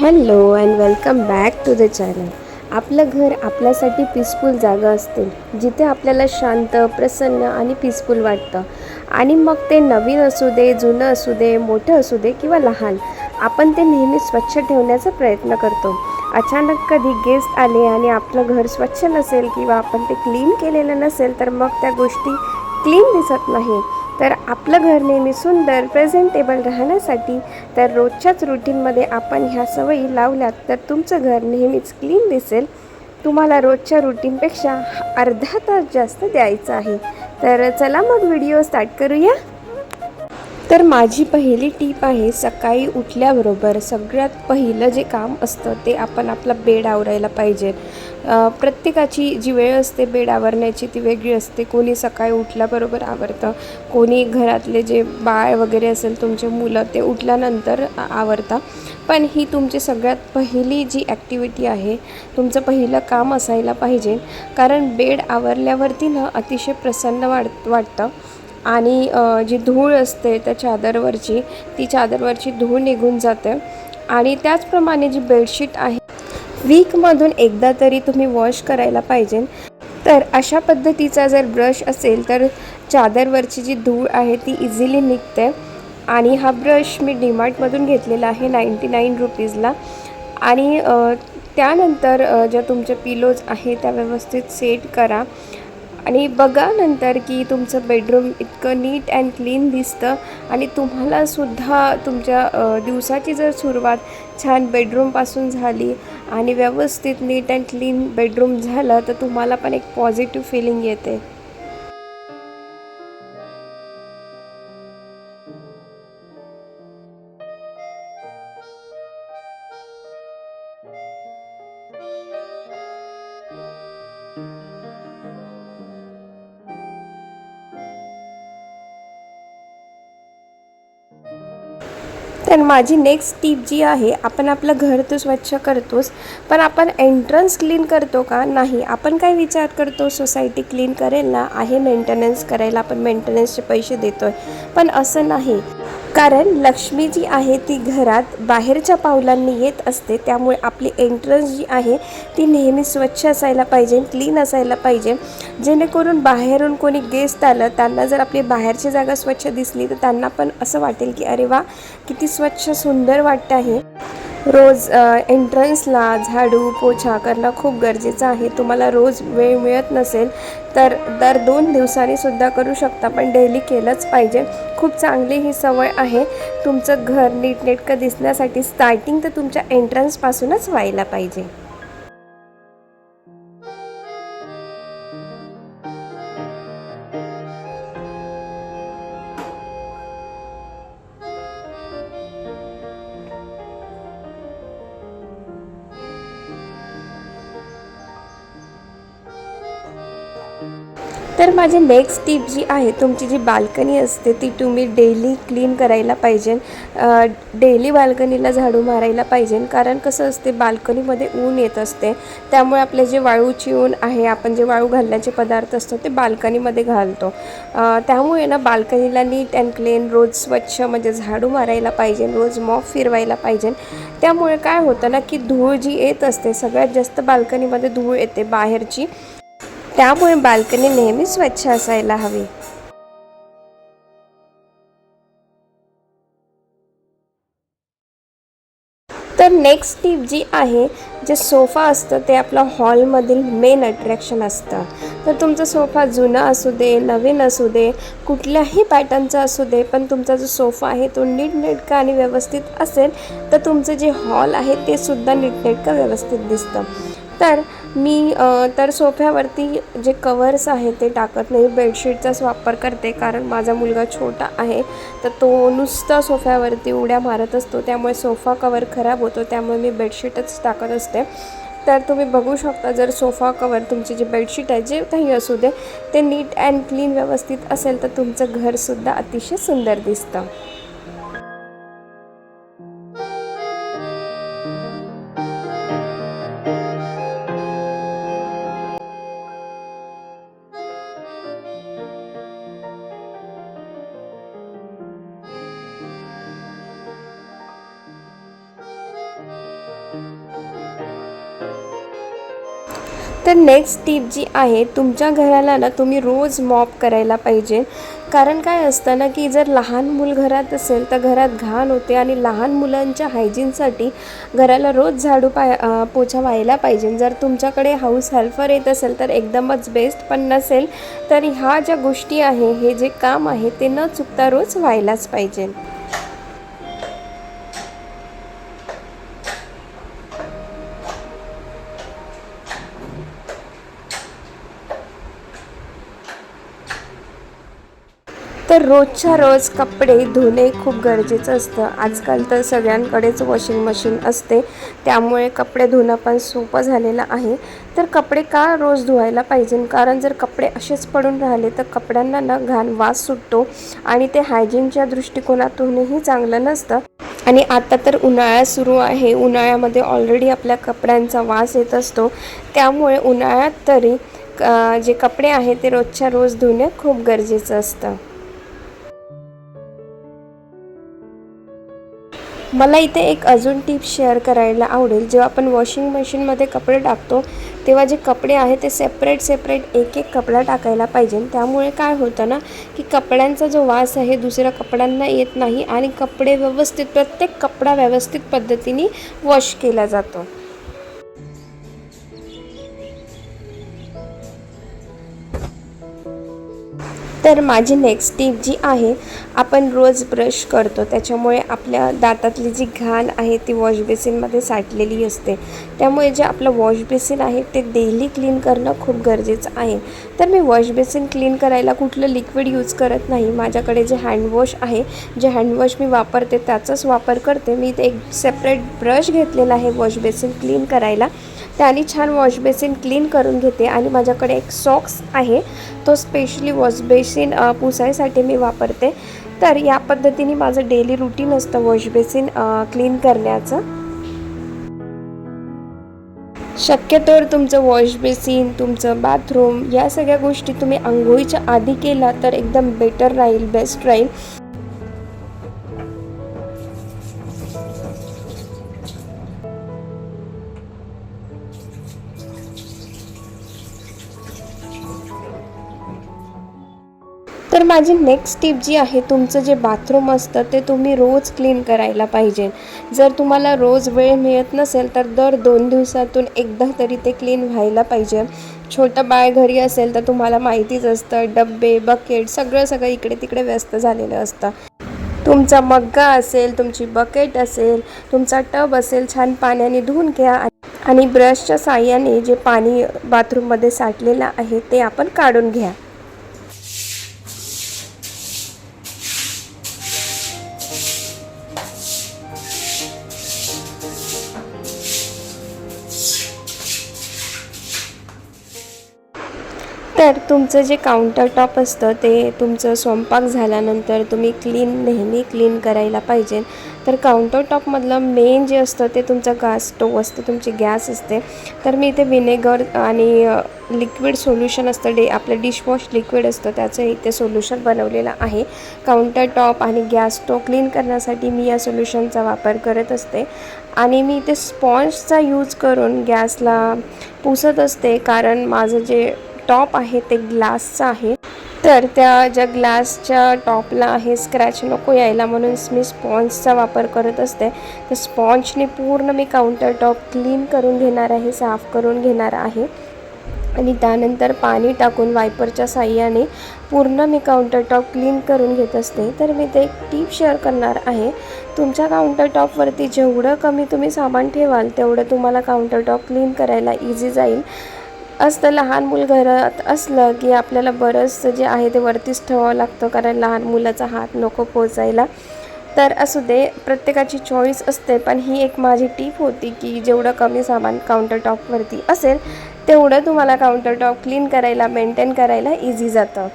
Hello and welcome back to the channel. आपलं घर आपल्यासाठी पीसफुल जागा असते, जिथे आपल्याला शांत, प्रसन्न आणि पीसफुल वाटतं. आणि मग ते नवीन असू दे, जुनं असू दे, मोठं असू दे किंवा लहान, आपण ते नेहमी स्वच्छ ठेवण्याचा प्रयत्न करतो. अचानक कधी गेस्ट आले आणि आपलं घर स्वच्छ नसेल किंवा आपण ते क्लीन केलेलं नसेल, तर मग त्या गोष्टी क्लीन दिसत नाही. तर आपलं घर नेहमी सुंदर, प्रेझेंटेबल राहण्यासाठी तर रोजच्याच रुटीनमध्ये आपण ह्या सवयी लावल्यात तर तुमचं घर नेहमीच क्लीन दिसेल. तुम्हाला रोजच्या रुटीनपेक्षा अर्धा तास जास्त द्यायचा आहे. तर चला मग व्हिडिओ स्टार्ट करूया. तर माझी पहिली टीप आहे, सकाळी उठल्याबरोबर सगळ्यात पहिलं जे काम असतं ते आपण आपला बेड आवरायला पाहिजे. प्रत्येकाची जी वेळ असते बेड आवरण्याची ती वेगळी असते. कोणी सकाळी उठल्याबरोबर आवरतं, कोणी घरातले जे बाळ वगैरे असेल तुमचे मुलं ते उठल्यानंतर आवरता. पण ही तुमची सगळ्यात पहिली जी ॲक्टिव्हिटी आहे, तुमचं पहिलं काम असायला पाहिजे. कारण बेड आवरल्यावरती ना अतिशय प्रसन्न वाटतं आणि जी धूळ असते त्या चादरवरची, ती चादरवरची धूळ निघून जाते. आणि त्याचप्रमाणे जी बेडशीट आहे वीकमधून एकदा तरी तुम्ही वॉश करायला पाहिजे. तर अशा पद्धतीचा जर ब्रश असेल तर चादरवरची जी धूळ आहे ती इझिली निघते. आणि हा ब्रश मी डीमार्टमधून घेतलेला आहे 99 रुपीजला. आणि त्यानंतर ज्या तुमच्या पिलोज आहे त्या व्यवस्थित सेट करा आणि बघा नंतर की तुमचं बेडरूम इतकं नीट अँड क्लीन दिसतं. आणि तुम्हालासुद्धा तुमच्या दिवसाची जर सुरुवात छान बेडरूमपासून झाली आणि व्यवस्थित नीट अँड क्लीन बेडरूम झालं तर तुम्हाला पण एक पॉझिटिव्ह फीलिंग येते. तर माझी नेक्स्ट टीप जी आहे, आपण आपलं घर तर स्वच्छ करतोच, पण आपण एंट्रन्स क्लीन करतो का? नाही. आपण काय विचार करतो, सोसायटी क्लीन करेल ना, आहे मेंटेनन्स करायला, आपण मेंटेनन्सचे पैसे देतो आहे. पण असं नाही. कारण लक्ष्मी जी आहे ती घरात बाहेरच्या पावलांनी येत असते. त्यामुळे आपली एंट्रन्स जी आहे ती नेहमी स्वच्छ असायला पाहिजे, क्लीन असायला पाहिजे. जेणेकरून बाहेरून कोणी गेस्ट आलं, त्यांना जर आपली बाहेरची जागा स्वच्छ दिसली तर त्यांना पण असं वाटेल की अरे वा, किती स्वच्छ सुंदर वाटतं आहे. रोज एंट्रन्सला झाडू पोछा करणं खूप गरजेचं आहे. तुम्हाला रोज वेळ मिळत नसेल तर दर 2 दिवसांनी सुद्धा करू शकता, पण डेली केलंच पाहिजे. खूप चांगली ही सवय आहे. तुमचं घर नीटनेटकं दिसण्यासाठी स्टार्टिंग तर तुमच्या एंट्रन्सपासूनच व्हायला पाहिजे. तर माझी नेक्स्ट टीप जी आहे, तुमची जी बाल्कनी असते ती तुम्ही डेली क्लीन करायला पाहिजे. डेली बाल्कनीला झाडू मारायला पाहिजे. कारण कसं असते, बाल्कनीमध्ये ऊन येत असते, त्यामुळे आपले जे वाळूची ऊन आहे, आपण जे वाळू घालण्याचे पदार्थ असतो ते बाल्कनीमध्ये घालतो. त्यामुळे ना बाल्कनीला नीट अँड क्लीन रोज स्वच्छ म्हणजे झाडू मारायला पाहिजे, रोज मॉप फिरवायला पाहिजे. त्यामुळे काय होतं ना की धूळ जी येत असते, सगळ्यात जास्त बाल्कनीमध्ये धूळ येते बाहेरची. त्यामुळे बाल्कनी नेहमी स्वच्छ असायला हवी. तर नेक्स्ट टीप जी आहे, जे सोफा असतं ते आपलं हॉलमधील मेन अट्रॅक्शन असतं. तर तुमचा सोफा जुना असू दे, नवीन असू दे, कुठल्याही पॅटर्नचा असू दे, पण तुमचा जो सोफा आहे तो नीटनेटका आणि व्यवस्थित असेल तर तुमचं जे हॉल आहे ते सुद्धा नीटनेटकं व्यवस्थित दिसतं. तर मी तर सोफ्यावरती जे कवर्स आहे ते टाकत नाही, बेडशीटचाच वापर करते. कारण माझा मुलगा छोटा आहे तर तो नुसता सोफ्यावरती उड्या मारत असतो, त्यामुळे सोफा कवर खराब होतो. त्यामुळे मी बेडशीटच टाकत असते. तर तुम्ही बघू शकता, जर सोफा कवर तुमची जी बेडशीट आहे जे काही असू दे ते नीट अँड क्लीन व्यवस्थित असेल तर तुमचं घरसुद्धा अतिशय सुंदर दिसतं. तर नेक्स्ट टिप जी आहे, तुमच्या घराला ना तुम्ही रोज मॉप करायला पाहिजे. कारण काय असतं ना, की जर लहान मूल घरात असेल तर घरात घाण होते आणि लहान मुलांच्या हायजीनसाठी घराला रोज पोछा व्हायला पाहिजे. जर तुमच्याकडे हाऊस हेल्पर येत असेल तर एकदमच बेस्ट, पण नसेल तर ह्या ज्या गोष्टी आहे, हे जे काम आहे ते न चुकता रोज व्हायलाच पाहिजे. तर रोजच्या रोज कपडे धुणे खूप गरजेचं असतं. आजकाल तर सगळ्यांकडेच वॉशिंग मशीन असते, त्यामुळे कपडे धुणं पण सोपं झालेलं आहे. तर कपडे का रोज धुवायला पाहिजे? कारण जर कपडे असेच पडून राहिले तर कपड्यांना ना घाण वास सुटतो आणि ते हायजीनच्या दृष्टिकोनातूनही चांगलं नसतं. आणि आता तर उन्हाळा सुरू आहे, उन्हाळ्यामध्ये ऑलरेडी आपल्या कपड्यांचा वास येत असतो, त्यामुळे उन्हाळ्यात तरी जे कपडे आहेत ते रोजच्या रोज धुणे खूप गरजेचं असतं. मला इथे एक अजून टिप शेअर करायला आवडेल. जेव्हा आपण वॉशिंग मशीनमध्ये कपडे टाकतो तेव्हा जे कपडे आहे ते सेपरेट एक कपडा टाकायला पाहिजे. त्यामुळे काय होतं ना, की कपड्यांचा जो वास आहे दुसऱ्या कपड्यांना येत नाही आणि कपडे प्रत्येक कपडा व्यवस्थित पद्धतीने वॉश केला जातो. तर माझी नेक्स्ट टिप जी आहे, आपण रोज ब्रश करतो त्याच्यामुळे आपल्या दातातली जी घाण आहे ती वॉश बेसिनमध्ये साठलेली असते. त्यामुळे जे आपलं वॉश बेसिन आहे ते डेली क्लीन करणं खूप गरजेचं आहे. तर मी वॉश बेसिन क्लीन करायला कुठलं लिक्विड यूज करत नाही. माझ्याकडे जे हँडवॉश आहे, जे हँडवॉश मी वापरते त्याचाच वापर करते. मी इथे एक सेपरेट ब्रश घेतलेला आहे वॉश बेसिन क्लीन करायला, त्याने छान वॉश बेसिन क्लीन करून घेते. आणि माझ्याकडे एक सॉक्स आहे, तो स्पेशली वॉश बेसिन पुसायसाठी मी वापरते. तर या पद्धतीने माझं डेली रुटीन असतं वॉश बेसिन क्लीन करण्याचं. शक्यतोवर तुमचं वॉश बेसिन, तुमचं बाथरूम या सगळ्या गोष्टी तुम्ही अंघोळीच्या आधी केला तर एकदम बेटर राहील, बेस्ट राहील. तर माझी नेक्स्ट टिप जी आहे, तुमचं जे बाथरूम असतं ते तुम्ही रोज क्लीन करायला पाहिजे. जर तुम्हाला रोज वेळ मिळत नसेल तर दर 2 दिवसातून एकदा तरी ते क्लीन व्हायला पाहिजे. छोटं बाळ घरी असेल तर तुम्हाला माहितीच असतं, डब्बे, बकेट सगळं इकडे तिकडे व्यस्त झालेलं असतं. तुमचा मग्गा असेल, तुमची बकेट असेल, तुमचा टब असेल, छान पाण्याने धुवून घ्या आणि ब्रशच्या साहाय्याने जे पाणी बाथरूममध्ये साठलेलं आहे ते आपण काढून घ्या. तर तुमचं जे काउंटर टॉप असतं ते तुमचं स्वयंपाक झाल्यानंतर तुम्ही नेहमी क्लीन करायला पाहिजे. तर काउंटर टॉपमधलं मेन जे असतं ते तुमचं गॅस स्टोव असतं, तुमची गॅस असते. तर मी इथे विनेगर आणि लिक्विड सोल्युशन असतं, आपलं डिशवॉश लिक्विड असतं त्याचं इथे सोल्युशन बनवलेलं आहे. काउंटर टॉप आणि गॅस स्टोव क्लीन करण्यासाठी मी या सोल्युशनचा वापर करत असते. आणि मी इथे स्पॉन्जचा यूज करून गॅसला पुसत असते, कारण माझं जे टॉप आहे ते ग्लासचं आहे. तर त्या ज्या ग्लासच्या टॉपला आहे स्क्रॅच नको यायला म्हणून मी स्पॉन्जचा वापर करत असते. तर स्पॉन्जने पूर्ण मी काउंटर टॉप क्लीन करून घेणार आहे, साफ करून घेणार आहे. आणि त्यानंतर पाणी टाकून वायपरच्या साहाय्याने पूर्ण मी काउंटर टॉप क्लीन करून घेत असते. तर मी ते एक टीप शेअर करणार आहे. तुमच्या काउंटर टॉपवरती जेवढं कमी तुम्ही सामान ठेवाल तेवढं तुम्हाला काउंटर टॉप क्लीन करायला इझी जाईल. असतं लहान मूल घरात असलं की आपल्याला बरंचसं जे आहे ते वरतीच ठेवावं लागतं, कारण लहान मुलाचा हात नको पोचायला. तर असू दे, प्रत्येकाची चॉईस असते, पण ही एक माझी टीप होती की जेवढं कमी सामान काउंटर टॉपवरती असेल तेवढं तुम्हाला काउंटर टॉप क्लीन करायला, मेंटेन करायला इझी जातं.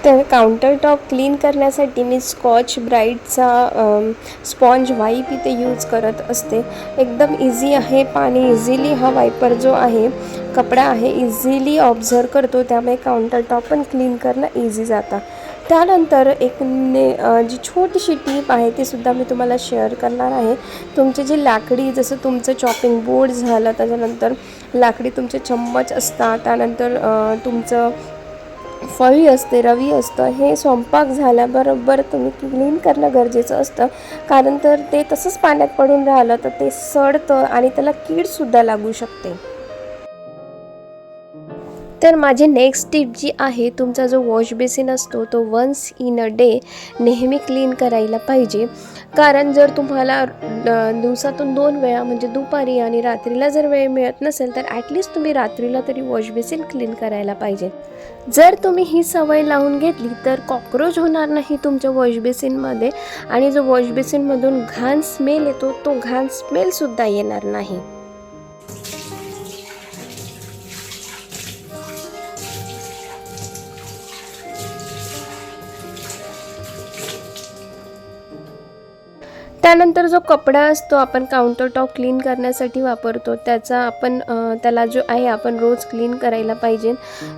तर काउंटर टॉप क्लीन करण्यासाठी मी स्कॉच ब्राईटचा स्पॉन्ज वाईप इथे यूज करत असते. एकदम इझी आहे, पाणी इझिली हा वायपर जो आहे, कपडा आहे, इझिली ऑब्झर्व करतो, त्यामुळे काउंटर टॉप पण क्लीन करणं इझी जातं. त्यानंतर एक जी छोटीशी टीप आहे ती सुद्धा मी तुम्हाला शेअर करणार आहे. तुमचे जे लाकडी, जसं तुमचं चॉपिंग बोर्ड झालं, त्याच्यानंतर लाकडी तुमचे चम्मच असतात, त्यानंतर तुमचं फळी असते, रवी असतं, हे स्वयंपाक झाल्याबरोबर तुम्ही क्लीन करणं गरजेचं असतं. कारण तर ते तसंच पाण्यात पडून राहिलं तर ते सडतं आणि त्याला कीडसुद्धा लागू शकते. तर माझी नेक्स्ट टिप जी आहे, तुमचा जो वॉश बेसिन असतो तो वन्स इन अ डे नेहमी क्लीन करायला पाहिजे. कारण जर तुम्हाला दिवसातून 2 वेळा म्हणजे दुपारी आणि रात्रीला जर वेळ मिळत नसेल तर ॲटलिस्ट तुम्ही रात्रीला तरी वॉश बेसिन क्लीन करायला पाहिजे. जर तुम्ही ही सवय लावून घेतली तर कॉक्रोच होणार नाही तुमच्या वॉश बेसिनमध्ये, आणि जो वॉश बेसिनमधून घाण स्मेल येतो तो घाण स्मेलसुद्धा येणार नाही. त्यानंतर जो कपडा असतो आपण काउंटर टॉप क्लीन करण्यासाठी वापरतो, त्याला जो आहे आपण रोज क्लीन करायला पाहिजे.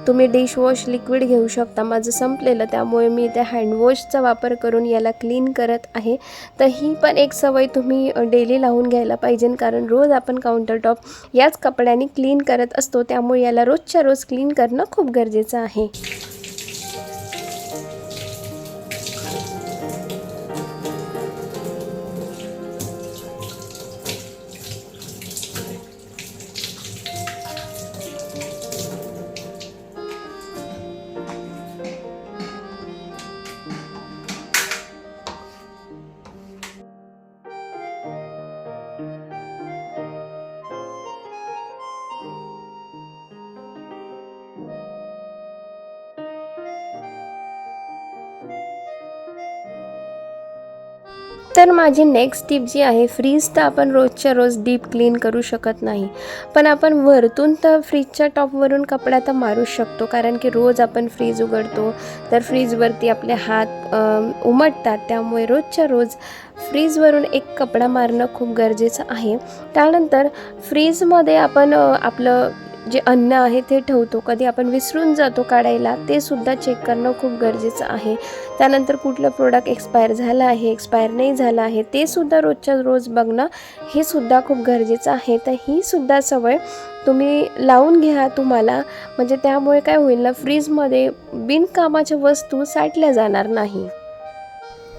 तुम्ही डिशवॉश लिक्विड घेऊ शकता. माझं संपलेलं त्यामुळे मी त्या हँडवॉशचा वापर करून याला क्लीन करत आहे. तर ही पण एक सवय तुम्ही डेली लावून घ्यायला पाहिजे, कारण रोज आपण काउंटर टॉप याच कपड्याने क्लीन करत असतो, त्यामुळे याला रोजच्या रोज क्लीन करणं खूप गरजेचं आहे. तर माझी नेक्स्ट टिप जी आहे, फ्रीज तर आपण रोजच्या रोज डीप क्लीन करू शकत नाही, पण आपण वरतून तर फ्रीजच्या टॉपवरून कपडा तर मारू शकतो. कारण की रोज आपण फ्रीज उघडतो तर फ्रीजवरती आपले हात उमटतात, त्यामुळे रोजच्या रोज फ्रीजवरून एक कपडा मारणं खूप गरजेचं आहे. त्यानंतर फ्रीजमध्ये आपण आपलं जे अन्न आहे ते ठेवतो, कधी आपण विसरून जातो काढायला, ते सुद्धा चेक करणं खूप गरजेचं आहे. त्यानंतर कुठलं प्रोडक्ट एक्सपायर झालं आहे, एक्सपायर नाही झालं आहे, ते सुद्धा रोजच्या रोज बघणं हे सुद्धा खूप गरजेचं आहे. तर ही सुद्धा सवय तुम्ही लावून घ्या तुम्हाला, म्हणजे त्यामुळे काय होईल ना, फ्रीजमध्ये बिनकामाच्या वस्तू साठल्या जाणार नाही.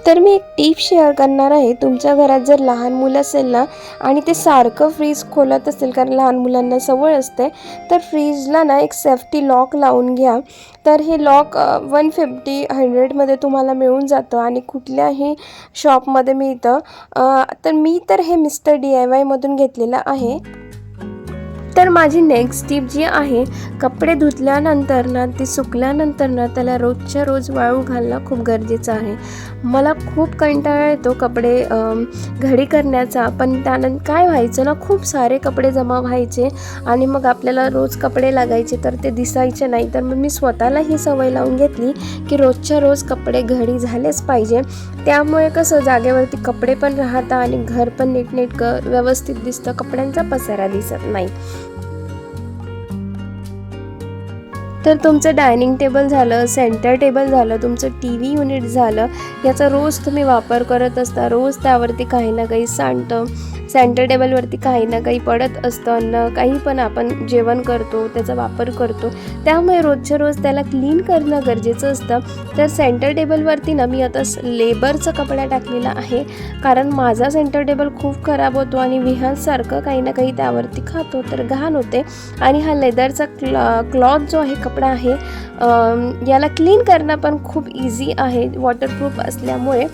तर मी एक टिप शेअर करणार आहे. तुमच्या घरात जर लहान मुलं असेल ना आणि ते सारखं फ्रीज खोलत असेल, कारण लहान मुलांना सवय असते, तर फ्रीजला ना एक सेफ्टी लॉक लावून घ्या. तर हे लॉक 150-100मध्ये तुम्हाला मिळून जातं आणि कुठल्याही शॉपमध्ये मिळतं. तर मी तर हे मिस्टर DIY मधून घेतलेलं आहे. तर माझी नेक्स्ट टिप जी आहे, कपडे धुतल्यानंतर ना, ते सुकल्यानंतर ना, त्याला रोजच्या रोज वाळू घालणं खूप गरजेचं आहे. मला खूप कंटाळा येतो कपडे घडी करण्याचा, पण त्यानंतर काय व्हायचं ना, खूप सारे कपडे जमा व्हायचे आणि मग आपल्याला रोज कपडे लागायचे तर ते दिसायचे नाही. तर मग मी स्वतःला ही सवय लावून घेतली की रोजच्या रोज कपडे घडी झालेच पाहिजे. त्यामुळे कसं जागेवरती कपडे पण राहतात आणि घर पण नीटनेटकं व्यवस्थित दिसतं, कपड्यांचा पसारा दिसत नाही. तर तुमचं डायनिंग टेबल झालं, सेंटर टेबल झालं, तुमचं TV युनिट झालं, याचा रोज तुम्ही वापर करत असता. रोज त्यावरती काही ना काही सांडतं. सेंटर टेबलवरती काही ना काही पडत असतं, अन्न काही पण आपण जेवण करतो त्याचा वापर करतो, त्यामुळे रोजच्या रोज त्याला क्लीन करणं गरजेचं असतं. तर सेंटर टेबलवरती ना मी आता लेबरचा कपडा टाकलेला आहे, कारण माझा सेंटर टेबल खूप खराब होतो आणि विहांसारखं काही ना काही त्यावरती खातो, तर घाण होते. आणि हा लेदरचा क्लॉथ जो आहे, कपडा आहे, याला क्लीन करणं पण खूप इझी आहे वॉटरप्रूफ असल्यामुळे.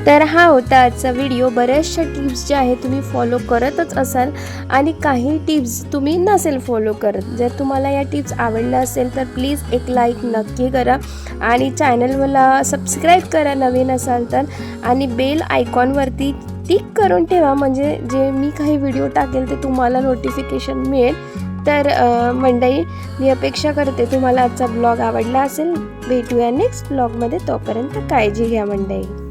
तर हा होता आजचा व्हिडिओ. बऱ्याचशा टिप्स ज्या आहेत तुम्ही फॉलो करतच असाल आणि काही टिप्स तुम्ही नसेल फॉलो करत. जर तुम्हाला या टिप्स आवडल्या असेल तर प्लीज एक लाईक नक्की करा आणि चॅनलला सबस्क्राईब करा नवीन असाल तर, आणि बेल आयकॉनवरती टिक करून ठेवा, म्हणजे जे मी काही व्हिडिओ टाकेल ते तुम्हाला नोटिफिकेशन मिळेल. तर मंडळी, मी अपेक्षा करते तुम्हाला आजचा ब्लॉग आवडला असेल. भेटूया नेक्स्ट ब्लॉगमध्ये. तोपर्यंत काळजी घ्या मंडळी.